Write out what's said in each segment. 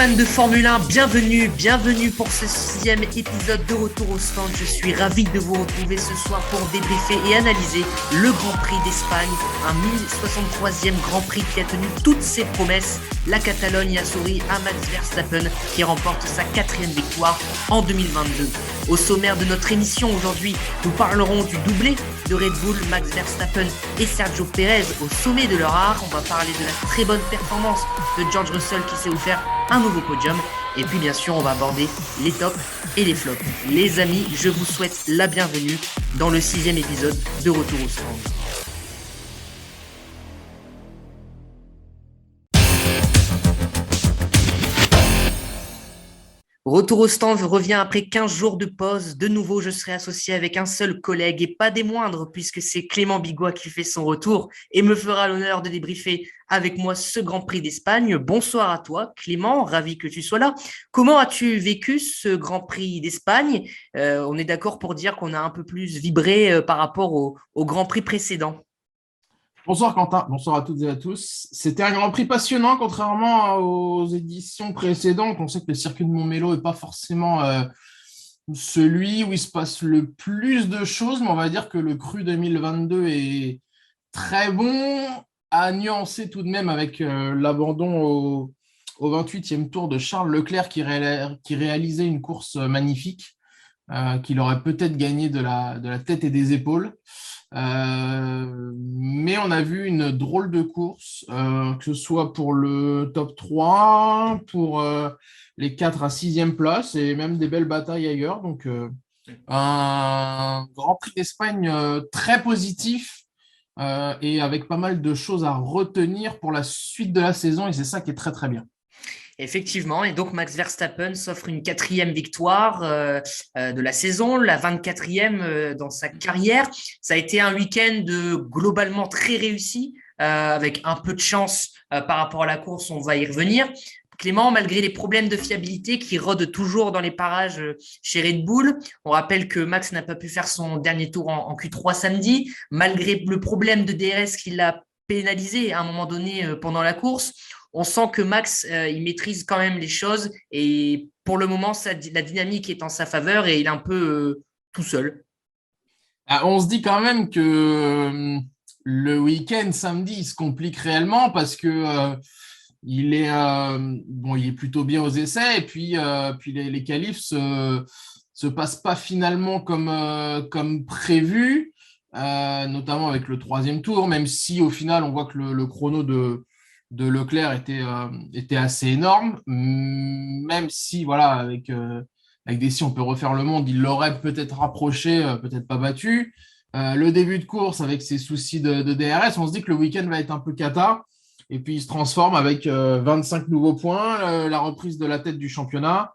fans de Formule 1, bienvenue pour ce 6e épisode de Retour au stand. Je suis ravi de vous retrouver ce soir pour débriefer et analyser le Grand Prix d'Espagne, un 1063e Grand Prix qui a tenu toutes ses promesses. La Catalogne a souri à Max Verstappen qui remporte sa 4e victoire en 2022. Au sommaire de notre émission aujourd'hui, nous parlerons du doublé de Red Bull, Max Verstappen et Sergio Pérez au sommet de leur art. On va parler de la très bonne performance de George Russell qui s'est offert un nouveau podium. Et puis bien sûr, on va aborder les tops et les flops. Les amis, je vous souhaite la bienvenue dans le 6e épisode de Retour au stand. Retour au stand revient après 15 jours de pause. De nouveau, je serai associé avec un seul collègue et pas des moindres puisque c'est Clément Bigois qui fait son retour et me fera l'honneur de débriefer avec moi ce Grand Prix d'Espagne. Bonsoir à toi, Clément, ravi que tu sois là. Comment as-tu vécu ce Grand Prix d'Espagne ? On est d'accord pour dire qu'on a un peu plus vibré par rapport au Grand Prix précédent. Bonsoir Quentin, bonsoir à toutes et à tous. C'était un Grand Prix passionnant, contrairement aux éditions précédentes. On sait que le circuit de Montmelo n'est pas forcément celui où il se passe le plus de choses, mais on va dire que le cru 2022 est très bon, à nuancer tout de même avec l'abandon au 28e tour de Charles Leclerc qui réalisait une course magnifique, qu'il aurait peut-être gagné de la tête et des épaules. Mais on a vu une drôle de course, que ce soit pour le top 3, pour les 4 à 6e place et même des belles batailles ailleurs. Donc, un Grand Prix d'Espagne très positif et avec pas mal de choses à retenir pour la suite de la saison et c'est ça qui est très très bien. Effectivement, et donc Max Verstappen s'offre une 4e victoire de la saison, la 24e dans sa carrière. Ça a été un week-end globalement très réussi, avec un peu de chance par rapport à la course, on va y revenir. Clément, malgré les problèmes de fiabilité qui rôdent toujours dans les parages chez Red Bull, on rappelle que Max n'a pas pu faire son dernier tour en Q3 samedi, malgré le problème de DRS qui l'a pénalisé à un moment donné pendant la course. On sent que Max, il maîtrise quand même les choses et pour le moment, la dynamique est en sa faveur et il est un peu tout seul. On se dit quand même que le week-end samedi, il se complique réellement parce que il est plutôt bien aux essais et puis les qualifs se passent pas finalement comme prévu, notamment avec le 3e tour, même si au final on voit que le chrono de Leclerc était assez énorme, même si voilà avec des si on peut refaire le monde, il l'aurait peut-être rapproché, peut-être pas battu. Le début de course avec ses soucis de DRS, on se dit que le week-end va être un peu cata. Et puis, il se transforme avec 25 nouveaux points, la reprise de la tête du championnat,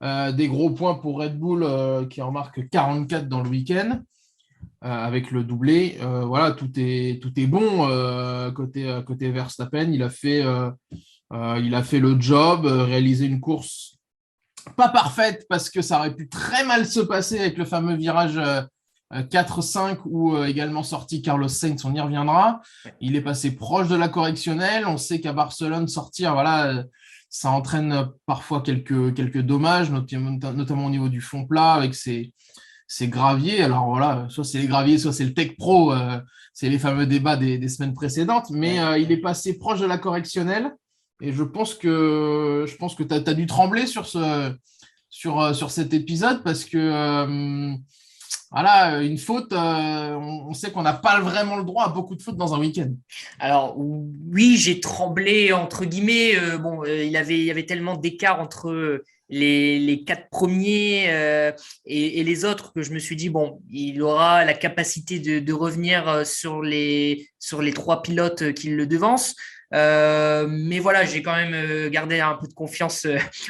des gros points pour Red Bull qui en marque 44 dans le week-end avec le doublé. Voilà, tout est bon côté Verstappen. Il a fait le job, réalisé une course pas parfaite parce que ça aurait pu très mal se passer avec le fameux virage 4-5 où également sorti Carlos Sainz, on y reviendra. Il est passé proche de la correctionnelle. On sait qu'à Barcelone, sortir, voilà, ça entraîne parfois quelques dommages, notamment au niveau du fond plat avec ses graviers. Alors voilà, soit c'est les graviers, soit c'est le Tech Pro. C'est les fameux débats des semaines précédentes. Mais il est passé proche de la correctionnelle. Et je pense que tu as dû trembler sur cet épisode parce que voilà, une faute, on sait qu'on n'a pas vraiment le droit à beaucoup de fautes dans un week-end. Alors oui, j'ai tremblé entre guillemets. Il y avait tellement d'écart entre les 4 premiers et les autres que je me suis dit bon, il aura la capacité de revenir sur les 3 pilotes qui le devancent. Mais voilà, j'ai quand même gardé un peu de confiance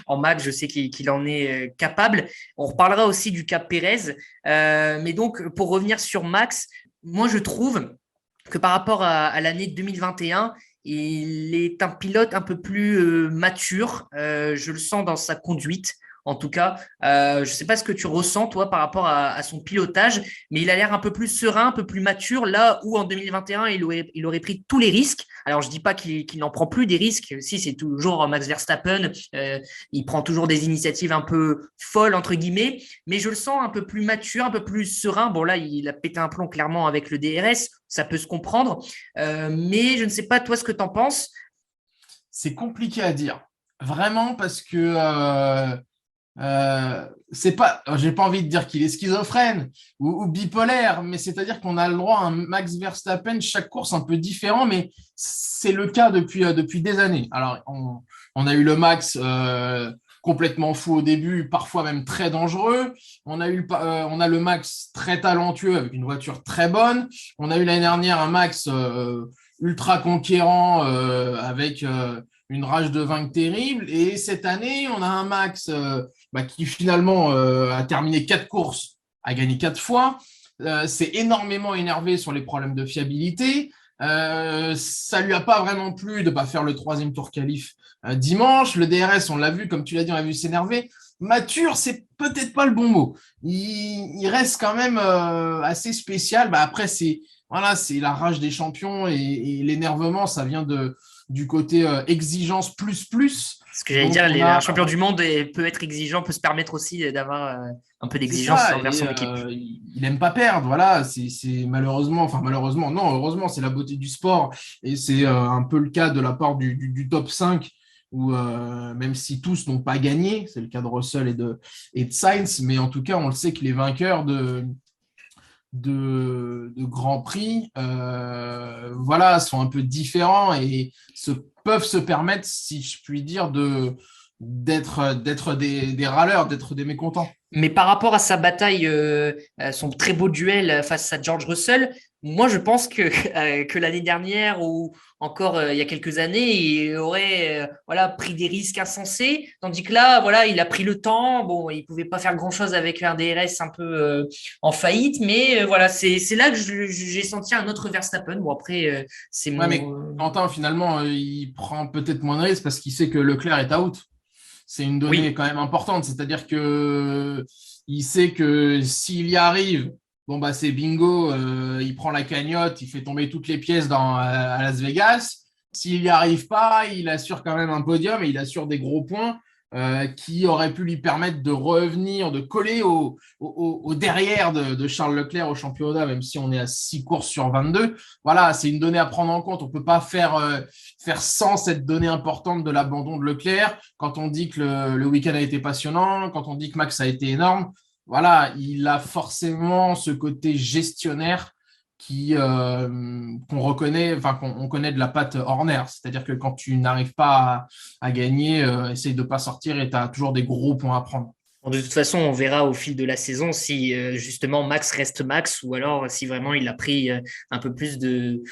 en Max. Je sais qu'il en est capable. On reparlera aussi du cas Pérez. Mais donc, pour revenir sur Max, moi, je trouve que par rapport à l'année 2021, il est un pilote un peu plus mature. Je le sens dans sa conduite. en tout cas. Je ne sais pas ce que tu ressens, toi, par rapport à son pilotage, mais il a l'air un peu plus serein, un peu plus mature, là où en 2021, il aurait pris tous les risques. Alors, je ne dis pas qu'il n'en prend plus des risques. Si, c'est toujours Max Verstappen. Il prend toujours des initiatives un peu folles, entre guillemets, mais je le sens un peu plus mature, un peu plus serein. Bon, là, il a pété un plomb clairement avec le DRS, ça peut se comprendre. Mais je ne sais pas, toi, ce que tu en penses. C'est compliqué à dire, vraiment, parce que c'est pas, j'ai pas envie de dire qu'il est schizophrène ou bipolaire, mais c'est-à-dire qu'on a le droit à un Max Verstappen chaque course un peu différent, mais c'est le cas depuis des années. Alors, on a eu le Max complètement fou au début, parfois même très dangereux. On a le Max très talentueux avec une voiture très bonne. On a eu l'année dernière un Max ultra conquérant avec une rage de vaincre terrible. Et cette année, on a un Max qui finalement a terminé 4 courses, a gagné 4 fois, s'est énormément énervé sur les problèmes de fiabilité. Ça lui a pas vraiment plu de pas faire le 3e tour qualif dimanche. Le DRS, on l'a vu, comme tu l'as dit, on l'a vu s'énerver. Mature, c'est peut-être pas le bon mot. Il reste quand même assez spécial. Après, c'est la rage des champions et l'énervement, ça vient du côté exigence plus. Ce que j'allais Donc, dire, un champion du monde peut être exigeant, peut se permettre aussi d'avoir un peu d'exigence envers son équipe. Il n'aime pas perdre, voilà. C'est malheureusement, non, heureusement, c'est la beauté du sport et c'est un peu le cas de la part du top 5 où même si tous n'ont pas gagné, c'est le cas de Russell et de Sainz, mais en tout cas, on le sait que les vainqueurs de Grand Prix sont un peu différents et peuvent se permettre, si je puis dire, d'être des râleurs, d'être des mécontents. Mais par rapport à sa bataille, à son très beau duel face à George Russell, moi je pense que l'année dernière ou encore il y a quelques années, il aurait pris des risques insensés, tandis que là, il a pris le temps. Bon, il pouvait pas faire grand-chose avec un DRS un peu en faillite, mais c'est là que j'ai senti un autre Verstappen. Bon, après, c'est mon. Ouais, mais Quentin, finalement, il prend peut-être moins de risques parce qu'il sait que Leclerc est out. C'est une donnée quand même importante. C'est-à-dire que il sait que s'il y arrive, c'est bingo, il prend la cagnotte, il fait tomber toutes les pièces à Las Vegas. S'il n'y arrive pas, il assure quand même un podium et il assure des gros points qui auraient pu lui permettre de revenir, de coller au derrière de Charles Leclerc au championnat, même si on est à 6 courses sur 22. Voilà, c'est une donnée à prendre en compte. On ne peut pas faire sans cette donnée importante de l'abandon de Leclerc. Quand on dit que le week-end a été passionnant, quand on dit que Max a été énorme, voilà, il a forcément ce côté gestionnaire qu'on reconnaît, qu'on connaît de la patte Horner. C'est-à-dire que quand tu n'arrives pas à gagner, essaye de ne pas sortir et tu as toujours des gros points à prendre. Bon, de toute façon, on verra au fil de la saison si justement Max reste Max ou alors si vraiment il a pris un peu plus de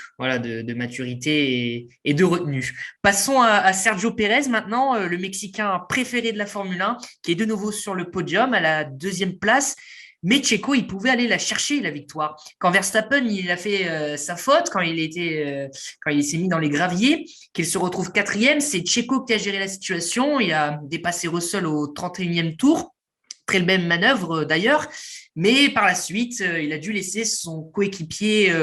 maturité et de retenue. Passons à Sergio Pérez maintenant, le Mexicain préféré de la Formule 1, qui est de nouveau sur le podium à la 2e place. Mais Checo, il pouvait aller la chercher, la victoire. Quand Verstappen, il a fait sa faute, quand il s'est mis dans les graviers, qu'il se retrouve 4e, c'est Checo qui a géré la situation. Il a dépassé Russell au 31e tour. Très belle manœuvre d'ailleurs, mais par la suite, il a dû laisser son coéquipier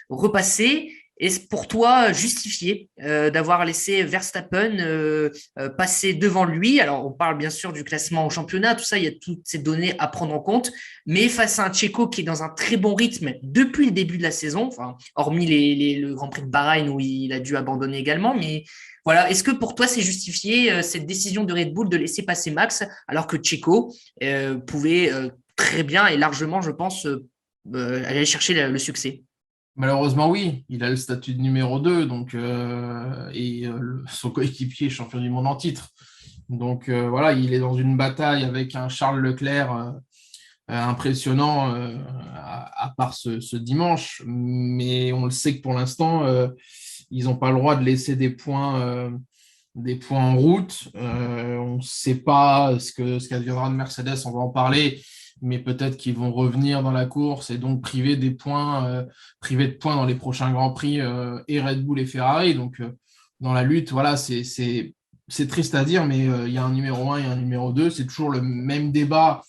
repasser. Est-ce pour toi justifié d'avoir laissé Verstappen passer devant lui? Alors, on parle bien sûr du classement au championnat, tout ça, il y a toutes ces données à prendre en compte, mais face à un Checo qui est dans un très bon rythme depuis le début de la saison, hormis le Grand Prix de Bahreïn où il a dû abandonner également, mais voilà, est-ce que pour toi c'est justifié cette décision de Red Bull de laisser passer Max alors que Checo pouvait très bien et largement, je pense, aller chercher le succès? Malheureusement, oui, il a le statut de numéro 2 donc, son coéquipier est champion du monde en titre. Donc voilà, il est dans une bataille avec un Charles Leclerc impressionnant à part ce dimanche. Mais on le sait que pour l'instant, ils n'ont pas le droit de laisser des points en route. On ne sait pas ce qu'adviendra de Mercedes, on va en parler. Mais peut-être qu'ils vont revenir dans la course et donc priver de points dans les prochains Grands Prix et Red Bull et Ferrari. Donc, dans la lutte, voilà, c'est c'est triste à dire, mais il y a un numéro 1 et un numéro 2. C'est toujours le même débat,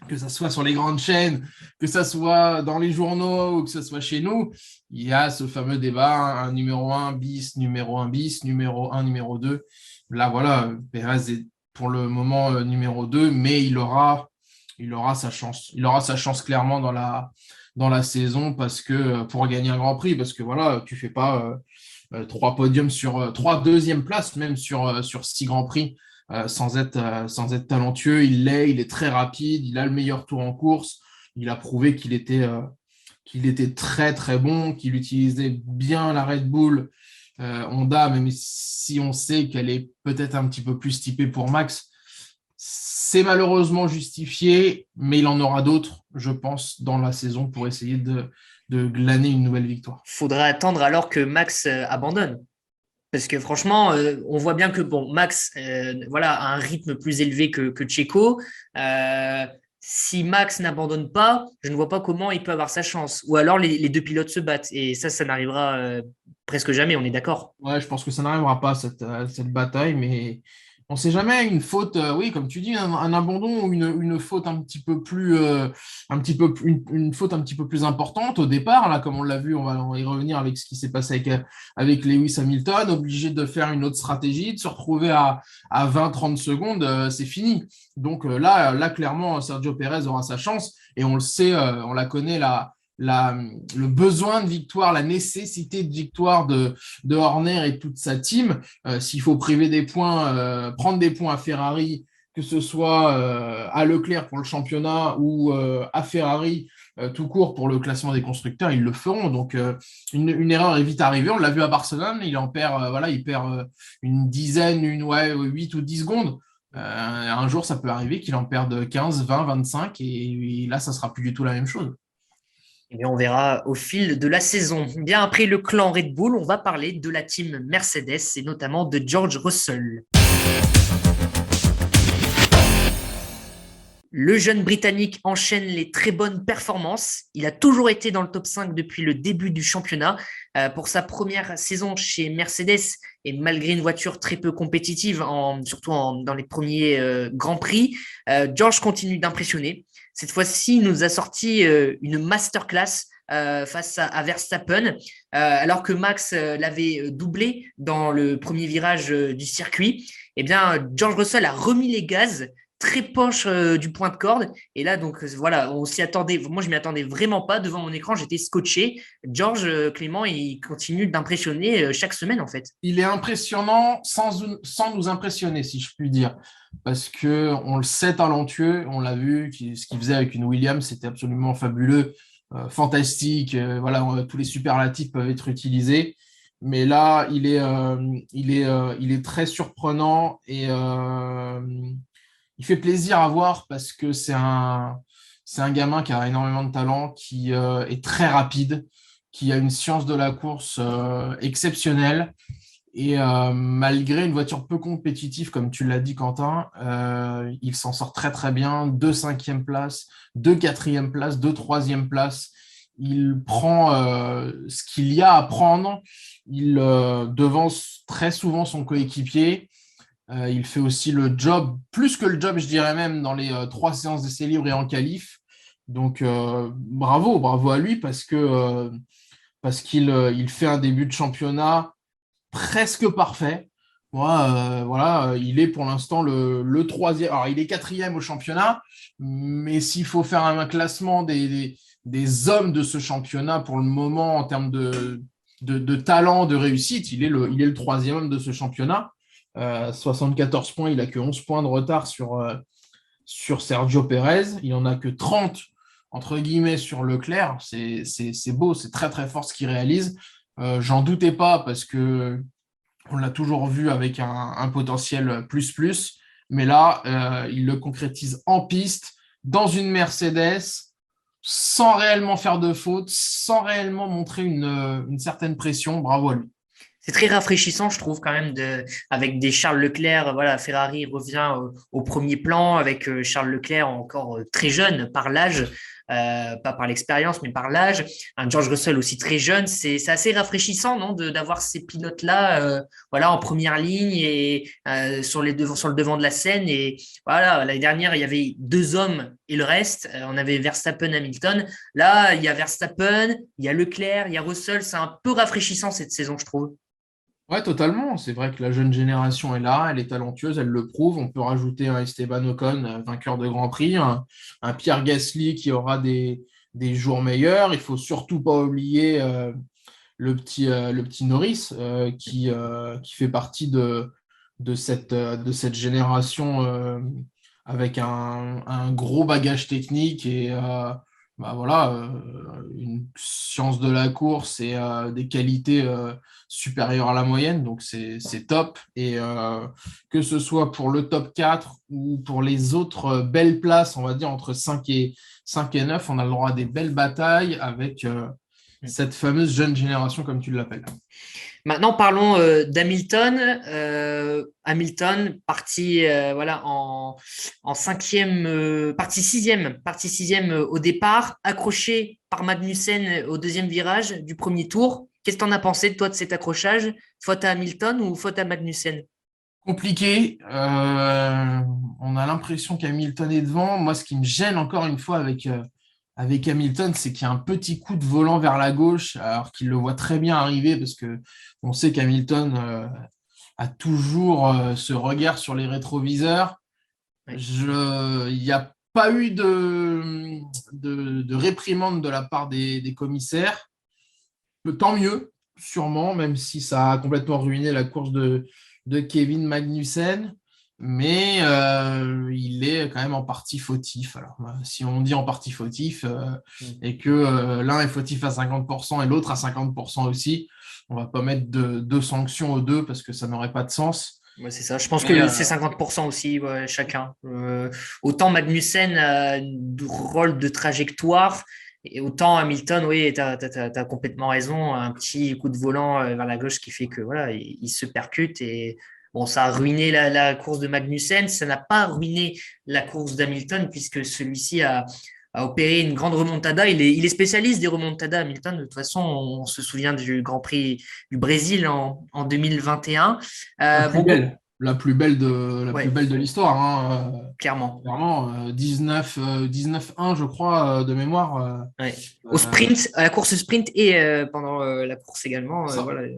que ça soit sur les grandes chaînes, que ça soit dans les journaux ou que ça soit chez nous. Il y a ce fameux débat, un numéro 1 bis, numéro 1 bis, numéro 1, numéro 2. Là, voilà, Pérez est pour le moment numéro 2, mais il aura sa chance. Il aura sa chance clairement dans la saison parce que pour gagner un Grand Prix, parce que voilà, tu fais pas 3 podiums sur 3 deuxièmes places, même sur 6 Grands Prix, sans être talentueux. Il est très rapide, il a le meilleur tour en course. Il a prouvé qu'il était très très bon, qu'il utilisait bien la Red Bull Honda, même si on sait qu'elle est peut-être un petit peu plus typée pour Max. C'est malheureusement justifié, mais il en aura d'autres, je pense, dans la saison pour essayer de glaner une nouvelle victoire. Faudra attendre alors que Max abandonne. Parce que franchement, on voit bien que bon, Max voilà, a un rythme plus élevé que Checo. Si Max n'abandonne pas, je ne vois pas comment il peut avoir sa chance. Ou alors les deux pilotes se battent. Et ça n'arrivera presque jamais, on est d'accord. Ouais, je pense que ça n'arrivera pas, cette bataille, mais on ne sait jamais. Une faute, oui, comme tu dis, un abandon ou une faute un petit peu plus, une faute un petit peu plus importante au départ, là, comme on l'a vu, on va y revenir avec ce qui s'est passé avec Lewis Hamilton, obligé de faire une autre stratégie, de se retrouver à 20-30 secondes, c'est fini. Donc là, clairement, Sergio Pérez aura sa chance, et on le sait, on la connaît, le besoin de victoire, la nécessité de victoire de Horner et toute sa team. S'il faut priver des points, prendre des points à Ferrari, que ce soit à Leclerc pour le championnat ou à Ferrari tout court pour le classement des constructeurs, ils le feront. Donc une erreur est vite arrivée. On l'a vu à Barcelone, il en perd, il perd une dizaine, 8 ou 10 secondes. Un jour, ça peut arriver qu'il en perde 15, 20, 25 et là, ça sera plus du tout la même chose. Eh bien, on verra au fil de la saison. Bien après le clan Red Bull, on va parler de la team Mercedes et notamment de George Russell. Le jeune Britannique enchaîne les très bonnes performances. Il a toujours été dans le top 5 depuis le début du championnat. Pour sa première saison chez Mercedes, et malgré une voiture très peu compétitive, surtout dans les premiers Grands Prix, George continue d'impressionner. Cette fois-ci, il nous a sorti une masterclass face à Verstappen, alors que Max l'avait doublé dans le premier virage du circuit. Eh bien, George Russell a remis les gaz très proche du point de corde. Et là, donc voilà, on s'y attendait. Moi, je m'y attendais vraiment pas. Devant mon écran, j'étais scotché. George Clément, il continue d'impressionner chaque semaine, en fait. Il est impressionnant sans nous impressionner, si je puis dire. Parce qu'on le sait talentueux, on l'a vu, ce qu'il faisait avec une Williams, c'était absolument fabuleux, fantastique. Tous les superlatifs peuvent être utilisés. Mais là, il est très surprenant et il fait plaisir à voir parce que c'est un gamin qui a énormément de talent, qui est très rapide, qui a une science de la course exceptionnelle. Et malgré une voiture peu compétitive, comme tu l'as dit, Quentin, il s'en sort très très bien. 2 5e places, 2 4e places, 2 3e places. Il prend ce qu'il y a à prendre. Il devance très souvent son coéquipier. Il fait aussi le job, plus que le job, je dirais même, dans les 3 séances d'essai libre et en qualif. Donc, bravo à lui parce qu'il fait un début de championnat presque parfait. Il est pour l'instant le 3e. Alors, il est 4e au championnat, mais s'il faut faire un classement des hommes de ce championnat pour le moment en termes de talent, de réussite, il est le 3e homme de ce championnat. 74 points, il n'a que 11 points de retard sur Sergio Pérez. Il n'en a que 30, entre guillemets, sur Leclerc. C'est beau, c'est très, très fort ce qu'il réalise. J'en doutais pas parce qu'on l'a toujours vu avec un potentiel plus. Mais là, il le concrétise en piste, dans une Mercedes, sans réellement faire de faute, sans réellement montrer une certaine pression. Bravo à lui. C'est très rafraîchissant, je trouve, quand même, avec des Charles Leclerc. Voilà, Ferrari revient au premier plan avec Charles Leclerc encore très jeune par l'âge. pas par l'expérience, mais par l'âge. Un George Russell aussi très jeune, c'est assez rafraîchissant, non, d'avoir ces pilotes-là, voilà, en première ligne et sur le devant de la scène. Et voilà, l'année dernière, il y avait deux hommes et le reste. On avait Verstappen, Hamilton. Là, il y a Verstappen, il y a Leclerc, il y a Russell. C'est un peu rafraîchissant cette saison, je trouve. Ouais, totalement. C'est vrai que la jeune génération est là, elle est talentueuse, elle le prouve. On peut rajouter un Esteban Ocon, vainqueur de Grand Prix, un Pierre Gasly qui aura des jours meilleurs. Il faut surtout pas oublier le petit Norris qui fait partie de cette génération avec un gros bagage technique et bah voilà, une science de la course et des qualités supérieures à la moyenne. Donc, c'est top. Et que ce soit pour le top 4 ou pour les autres belles places, on va dire entre 5 et 9, on a le droit à des belles batailles avec cette fameuse jeune génération, comme tu l'appelles. Maintenant, parlons d'Hamilton. Hamilton, parti voilà, en cinquième, partie sixième au départ, accroché par Magnussen au deuxième virage du premier tour. Qu'est-ce que tu en as pensé, toi, de cet accrochage? Faute à Hamilton ou faute à Magnussen? Compliqué. On a l'impression qu'Hamilton est devant. Moi, ce qui me gêne encore une fois avec Hamilton, c'est qu'il y a un petit coup de volant vers la gauche, alors qu'il le voit très bien arriver, parce que on sait qu'Hamilton a toujours ce regard sur les rétroviseurs. Oui. Il n'y a pas eu de réprimande de la part des commissaires. Tant mieux, sûrement, même si ça a complètement ruiné la course de Kevin Magnussen. Mais il est quand même en partie fautif. Alors, si on dit en partie fautif et que l'un est fautif à 50% et l'autre à 50% aussi, on ne va pas mettre deux sanctions aux deux parce que ça n'aurait pas de sens. Ouais, c'est ça. Je pense Mais que c'est 50% aussi, ouais, chacun. Autant Magnussen a un rôle de trajectoire, et autant Hamilton, oui, tu as complètement raison. Un petit coup de volant vers la gauche qui fait que voilà, il se percute. Et bon, ça a ruiné la course de Magnussen. Ça n'a pas ruiné la course d'Hamilton, puisque celui-ci a opéré une grande remontada. Il est spécialiste des remontadas, Hamilton. De toute façon, on se souvient du Grand Prix du Brésil en 2021. la plus Bon, belle, la plus ouais, belle de l'histoire, hein. clairement. Clairement, 19-1, je crois, de mémoire. Ouais. Au sprint, à la course sprint et pendant la course également. Ça. Voilà.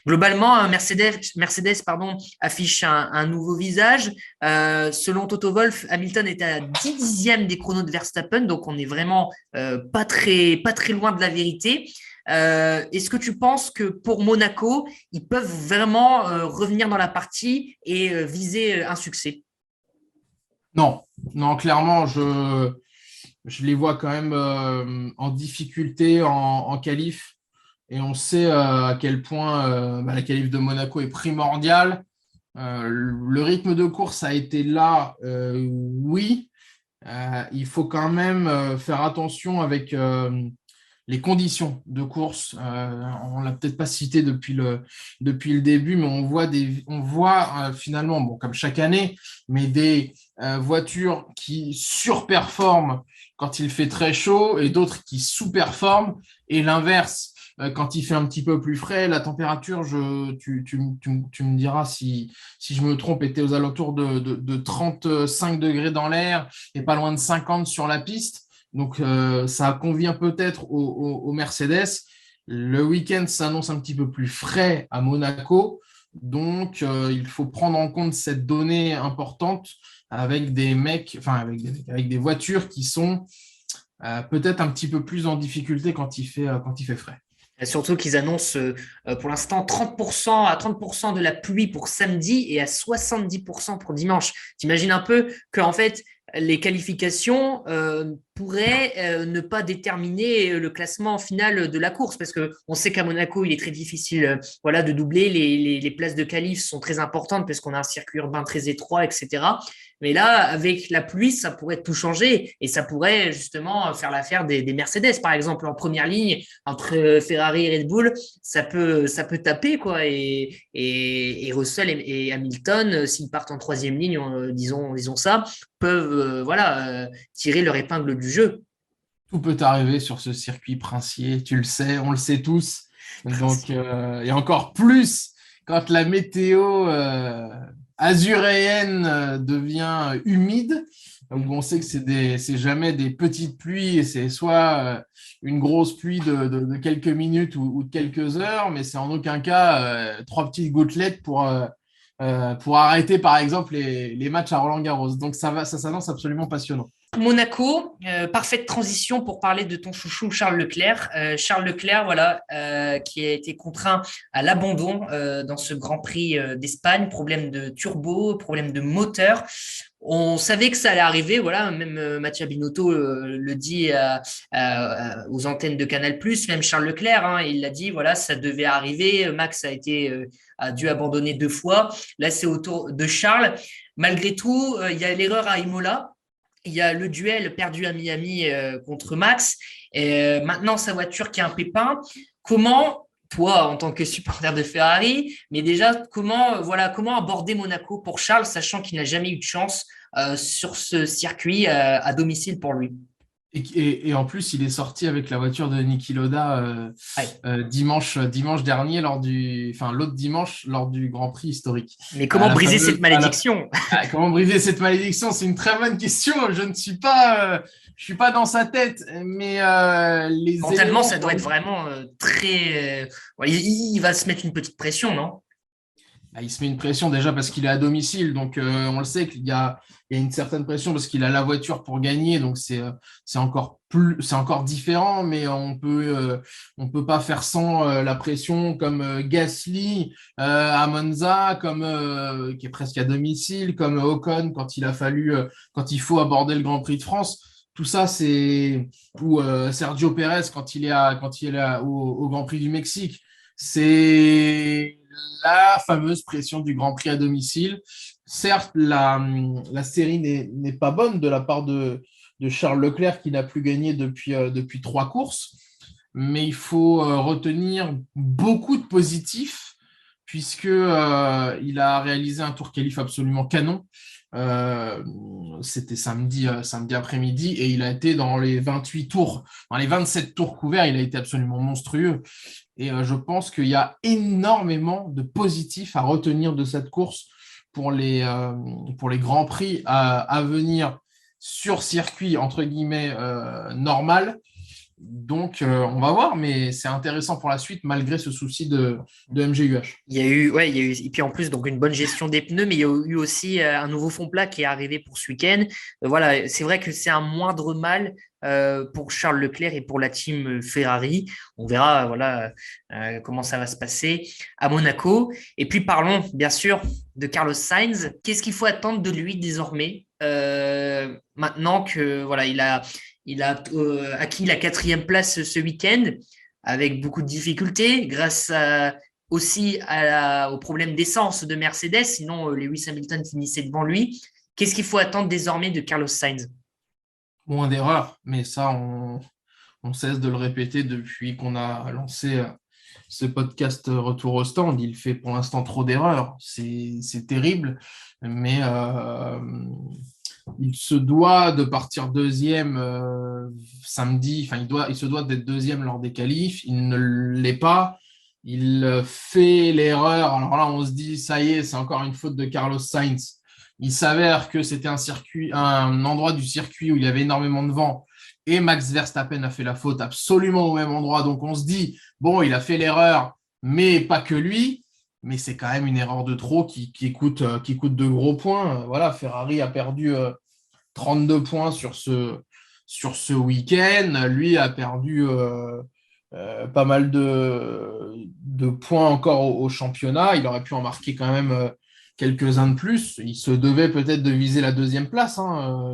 Globalement, Mercedes pardon, affiche un nouveau visage. Selon Toto Wolff, Hamilton est à 10 dixièmes des chronos de Verstappen, donc on est vraiment pas très loin de la vérité. Est-ce que tu penses que pour Monaco, ils peuvent vraiment revenir dans la partie et viser un succès? Non, non, clairement, je les vois quand même en difficulté en qualif. Et on sait à quel point la qualif de Monaco est primordiale. Le rythme de course a été là, oui. Il faut quand même faire attention avec les conditions de course. On ne l'a peut-être pas cité depuis le début, mais on voit finalement, bon, comme chaque année, mais des voitures qui surperforment quand il fait très chaud et d'autres qui sous-performent. Et l'inverse, quand il fait un petit peu plus frais, la température, tu me diras si je me trompe, était aux alentours de 35 degrés dans l'air et pas loin de 50 sur la piste. Donc, ça convient peut-être aux Mercedes. Le week-end s'annonce un petit peu plus frais à Monaco. Donc, il faut prendre en compte cette donnée importante avec des mecs, enfin, avec des voitures qui sont peut-être un petit peu plus en difficulté quand il fait frais. Et surtout qu'ils annoncent pour l'instant 30% à 30% de la pluie pour samedi et à 70% pour dimanche. T'imagines un peu qu'en fait, les qualifications pourraient ne pas déterminer le classement final de la course parce qu'on sait qu'à Monaco, il est très difficile voilà, de doubler. Les places de qualif sont très importantes parce qu'on a un circuit urbain très étroit, etc. Mais là, avec la pluie, ça pourrait tout changer et ça pourrait justement faire l'affaire des Mercedes, par exemple, en première ligne entre Ferrari et Red Bull, ça peut taper quoi. Et Russell et Hamilton, s'ils partent en troisième ligne, disons ça, peuvent voilà tirer leur épingle du jeu. Tout peut arriver sur ce circuit princier, tu le sais, on le sait tous. Donc, et encore plus quand la météo azuréenne devient humide, où on sait que c'est jamais des petites pluies, et c'est soit une grosse pluie de quelques minutes ou de quelques heures, mais c'est en aucun cas trois petites gouttelettes pour arrêter, par exemple, les matchs à Roland-Garros. Donc, ça s'annonce absolument passionnant. Monaco, parfaite transition pour parler de ton chouchou Charles Leclerc. Charles Leclerc, voilà, qui a été contraint à l'abandon dans ce Grand Prix d'Espagne. Problème de turbo, problème de moteur. On savait que ça allait arriver, voilà. Même Mattia Binotto le dit aux antennes de Canal+. Même Charles Leclerc, hein, il l'a dit, voilà, ça devait arriver. Max a dû abandonner 2 fois. Là, c'est au tour de Charles. Malgré tout, il y a l'erreur à Imola. Il y a le duel perdu à Miami contre Max. Et maintenant, sa voiture qui a un pépin. Comment, toi, en tant que supporter de Ferrari, mais déjà, comment aborder Monaco pour Charles, sachant qu'il n'a jamais eu de chance sur ce circuit à domicile pour lui? Et en plus, il est sorti avec la voiture de Niki Lauda Ouais. dimanche dernier l'autre dimanche lors du Grand Prix historique. Mais comment briser cette malédiction? Comment briser cette malédiction? C'est une très bonne question. Je suis pas dans sa tête, mais les Mentalement, éléments. ça doit être vraiment très. Il va se mettre une petite pression, non? Il se met une pression déjà parce qu'il est à domicile, donc on le sait qu'il y a une certaine pression parce qu'il a la voiture pour gagner, donc c'est encore différent, mais on peut pas faire sans la pression comme Gasly à Monza, comme qui est presque à domicile, comme Ocon quand il faut aborder le Grand Prix de France. Tout ça, ou Sergio Pérez quand il est au Grand Prix du Mexique. C'est la fameuse pression du Grand Prix à domicile. Certes, la série n'est pas bonne de la part de Charles Leclerc qui n'a plus gagné depuis 3 courses, mais il faut retenir beaucoup de positifs puisque il a réalisé un tour qualif absolument canon. C'était samedi après-midi et il a été dans les 28 tours, dans les 27 tours couverts, il a été absolument monstrueux. Et je pense qu'il y a énormément de positifs à retenir de cette course pour les grands prix à venir sur circuit, entre guillemets, normal. Donc, on va voir, mais c'est intéressant pour la suite, malgré ce souci de MGUH. Et puis en plus, donc une bonne gestion des pneus, mais il y a eu aussi un nouveau fond plat qui est arrivé pour ce week-end. Voilà, c'est vrai que c'est un moindre mal pour Charles Leclerc et pour la team Ferrari. On verra, voilà, comment ça va se passer à Monaco. Et puis parlons, bien sûr, de Carlos Sainz. Qu'est-ce qu'il faut attendre de lui désormais maintenant que voilà, il a acquis la 4e place ce week-end avec beaucoup de difficultés aussi au problème d'essence de Mercedes. Sinon, Lewis Hamilton finissait devant lui. Qu'est-ce qu'il faut attendre désormais de Carlos Sainz? Moins d'erreurs, mais ça, on cesse de le répéter depuis qu'on a lancé ce podcast Retour au stand. Il fait pour l'instant trop d'erreurs. C'est terrible, mais il se doit de partir deuxième samedi. Enfin, il se doit d'être deuxième lors des qualifs. Il ne l'est pas. Il fait l'erreur. Alors là, on se dit, ça y est, c'est encore une faute de Carlos Sainz. Il s'avère que c'était un endroit du circuit où il y avait énormément de vent et Max Verstappen a fait la faute absolument au même endroit. Donc on se dit, bon, il a fait l'erreur, mais pas que lui. Mais c'est quand même une erreur de trop qui coûte de gros points. Voilà, Ferrari a perdu 32 points sur ce week-end. Lui a perdu pas mal de points encore au championnat. Il aurait pu en marquer quand même quelques-uns de plus. Il se devait peut-être de viser la 2e place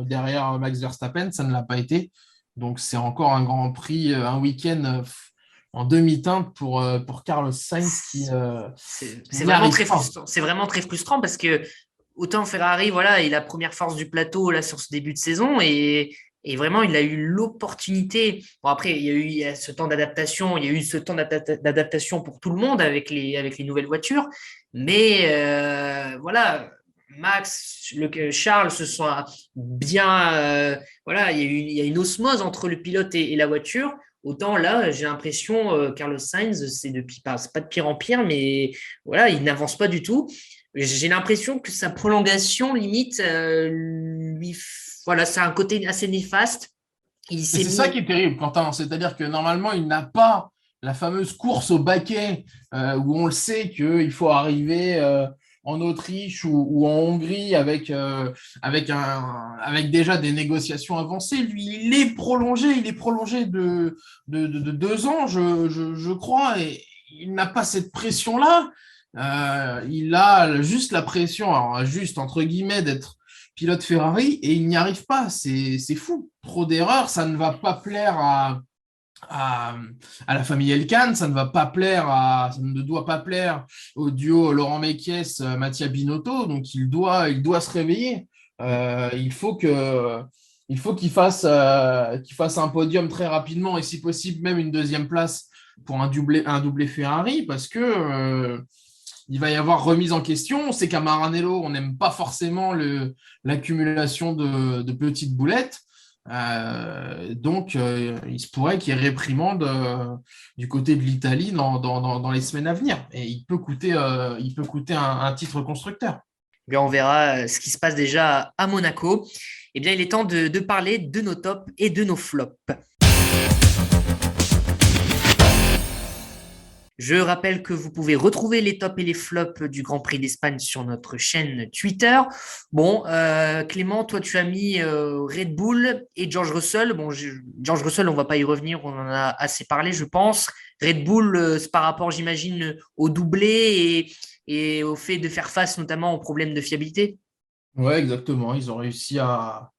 derrière Max Verstappen. Ça ne l'a pas été. Donc, c'est encore un Grand Prix, un week-end en demi-teinte pour Carlos Sainz c'est vraiment très frustrant. C'est vraiment très frustrant parce que autant Ferrari, voilà, est la première force du plateau là sur ce début de saison et vraiment, il a eu l'opportunité. Bon, après, il y a ce temps d'adaptation. Il y a eu ce temps d'adaptation pour tout le monde avec les nouvelles voitures. Mais voilà, Charles se soit bien, voilà, il y a une osmose entre le pilote et la voiture. Autant là, j'ai l'impression, Carlos Sainz, c'est pas de pire en pire, mais voilà, il n'avance pas du tout. J'ai l'impression que sa prolongation, limite, voilà, c'est un côté assez néfaste. Il Et s'est c'est ça mis. qui est terrible, Quentin. C'est-à-dire que normalement, il n'a pas la fameuse course au baquet où on le sait qu'il faut arriver en Autriche ou en Hongrie avec déjà des négociations avancées. Lui, il est prolongé de 2 ans, je crois, et il n'a pas cette pression-là. Il a juste la pression, alors juste entre guillemets, d'être pilote Ferrari et il n'y arrive pas. C'est fou. Trop d'erreurs, ça ne va pas plaire à, à la famille Elkann, ça ça ne doit pas plaire au duo Laurent Mekies, Mattia Binotto. Donc il doit se réveiller. Il faut qu'il fasse un podium très rapidement et si possible même une deuxième place pour un doublé Ferrari parce que il va y avoir remise en question. On sait qu'à Maranello, on n'aime pas forcément l'accumulation de petites boulettes. Il se pourrait qu'il y ait réprimande du côté de l'Italie dans les semaines à venir. Et il peut coûter un titre constructeur. Bien, on verra ce qui se passe déjà à Monaco. Eh bien, il est temps de parler de nos tops et de nos flops. Je rappelle que vous pouvez retrouver les tops et les flops du Grand Prix d'Espagne sur notre chaîne Twitter. Bon, Clément, toi, tu as mis Red Bull et George Russell. Bon, George Russell, on ne va pas y revenir, on en a assez parlé, je pense. Red Bull, c'est par rapport, j'imagine, au doublé et au fait de faire face notamment aux problèmes de fiabilité. Ouais, exactement. Ils ont réussi à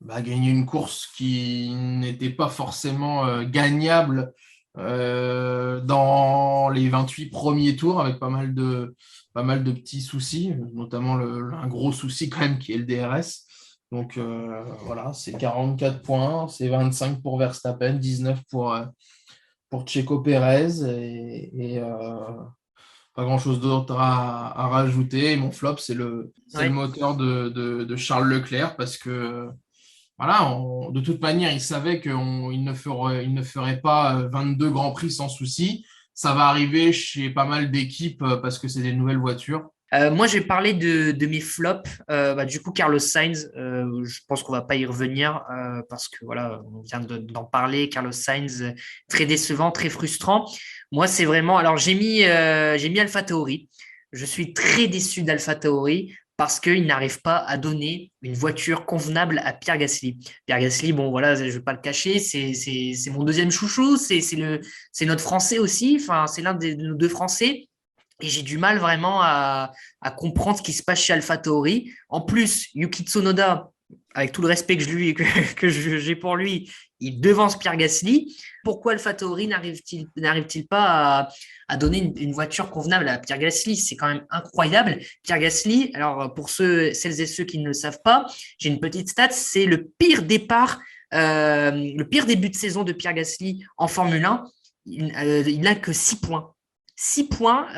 gagner une course qui n'était pas forcément gagnable dans les 28 premiers tours avec pas mal de petits soucis, notamment un gros souci quand même qui est le DRS. Donc voilà, c'est 44 points, c'est 25 pour Verstappen, 19 pour Checo Pérez pas grand-chose d'autre à rajouter. Et mon flop, c'est le Ouais. moteur de Charles Leclerc parce que voilà, de toute manière, il savait il ne ferait pas 22 Grands Prix sans souci. Ça va arriver chez pas mal d'équipes parce que c'est des nouvelles voitures. Moi, je vais parler de mes flops. Du coup, Carlos Sainz, je pense qu'on va pas y revenir parce que voilà, on vient d'en parler. Carlos Sainz, très décevant, très frustrant. Moi, c'est vraiment. Alors, j'ai mis AlphaTauri. Je suis très déçu d'AlphaTauri parce qu'il n'arrive pas à donner une voiture convenable à Pierre Gasly. Pierre Gasly, bon, voilà, je ne vais pas le cacher, c'est mon deuxième chouchou, c'est notre Français aussi, enfin, c'est l'un de nos deux Français. Et j'ai du mal vraiment à comprendre ce qui se passe chez AlphaTauri. En plus, Yuki Tsunoda, avec tout le respect que j'ai pour lui, il devance Pierre Gasly. Pourquoi AlphaTauri n'arrive-t-il pas à donner une voiture convenable à Pierre Gasly? C'est quand même incroyable. Pierre Gasly, alors pour celles et ceux qui ne le savent pas, j'ai une petite stat, c'est le pire le pire début de saison de Pierre Gasly en Formule 1. Il n'a que 6 points. 6 points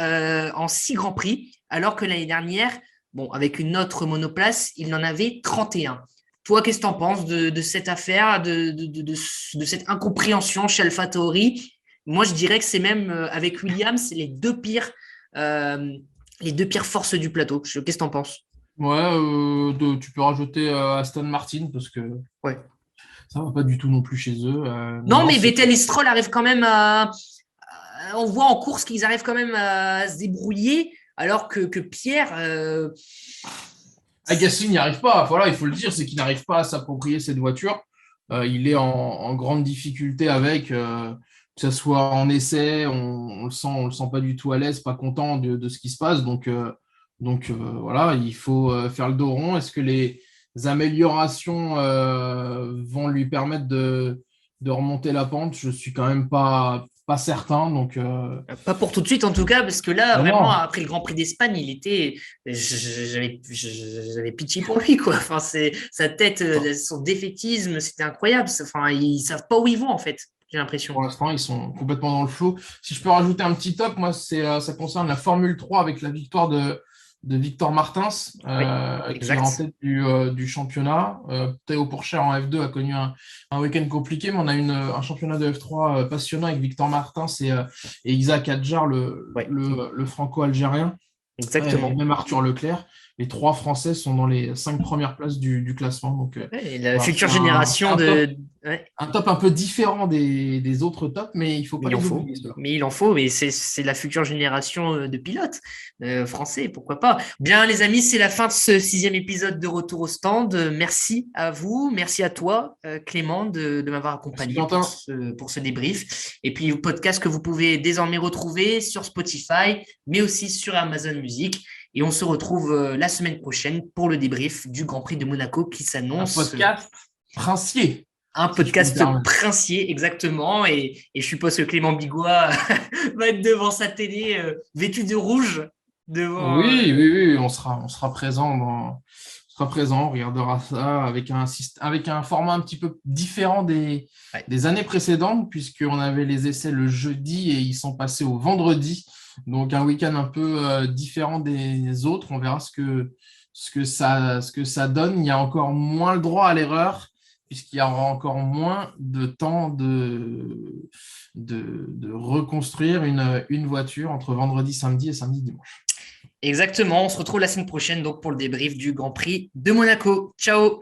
en 6 Grands Prix, alors que l'année dernière, bon, avec une autre monoplace, il en avait 31. Toi, qu'est-ce que tu en penses de cette affaire, de cette incompréhension chez AlphaTauri? Moi, je dirais que c'est même avec Williams les deux pires forces du plateau. Qu'est-ce que tu en penses? Ouais, tu peux rajouter Aston Martin parce que Ouais. ça va pas du tout non plus chez eux. Non, Non, mais c'est Vettel et Stroll arrivent quand même à. On voit en course qu'ils arrivent quand même à se débrouiller, alors que Pierre. Agassi n'y arrive pas. Voilà, il faut le dire, c'est qu'il n'arrive pas à s'approprier cette voiture. Il est en grande difficulté avec, que ce soit en essai, on le sent pas du tout à l'aise, pas content de ce qui se passe. Voilà, il faut faire le dos rond. Est-ce que les améliorations vont lui permettre de remonter la pente? Je suis quand même pas certain. Pas pour tout de suite en tout cas, parce que là, Ah vraiment, non. après le Grand Prix d'Espagne, il était. J'avais pitié pour lui, quoi. Enfin, sa tête, son défaitisme, c'était incroyable. Enfin, ils savent pas où ils vont, en fait, j'ai l'impression. Pour l'instant, ils sont complètement dans le flou. Si je peux rajouter un petit top, moi, ça concerne la Formule 3 avec la victoire de Victor Martins, Oui, qui est en exact. tête du championnat. Théo Pourchaire en F2 a connu un week-end compliqué, mais on a un championnat de F3 passionnant avec Victor Martins et Isaac Adjar, Ouais, le franco-algérien, et exactement. même Arthur Leclerc. Les trois Français sont dans les 5 premières places du classement. Donc, Ouais, et la voilà, future c'est génération un top, de. Ouais. un top un peu différent des autres tops, mais il ne faut Mais pas il en les faut. oublier, ceux-là. Mais il en faut. Mais c'est la future génération de pilotes français. Pourquoi pas? Bien, les amis, c'est la fin de ce 6e épisode de Retour au stand. Merci à vous. Merci à toi, Clément, de m'avoir Merci accompagné Quentin. pour ce débrief. Et puis, podcast que vous pouvez désormais retrouver sur Spotify, mais aussi sur Amazon Music. Et on se retrouve la semaine prochaine pour le débrief du Grand Prix de Monaco qui Un s'annonce podcast princier, un si je peux me podcast permettre. princier, exactement. Et je suppose que Clément Bigois va être devant sa télé, vêtu de rouge, devant. Oui, oui, oui, on sera présent on regardera ça avec un format un petit peu différent Ouais, des années précédentes, puisqu'on avait les essais le jeudi et ils sont passés au vendredi. Donc un week-end un peu différent des autres. On verra ce que ça donne. Il y a encore moins le droit à l'erreur, puisqu'il y aura encore moins de temps de reconstruire une voiture entre vendredi, samedi et samedi, dimanche. exactement. On se retrouve la semaine prochaine donc pour le débrief du Grand Prix de Monaco. Ciao!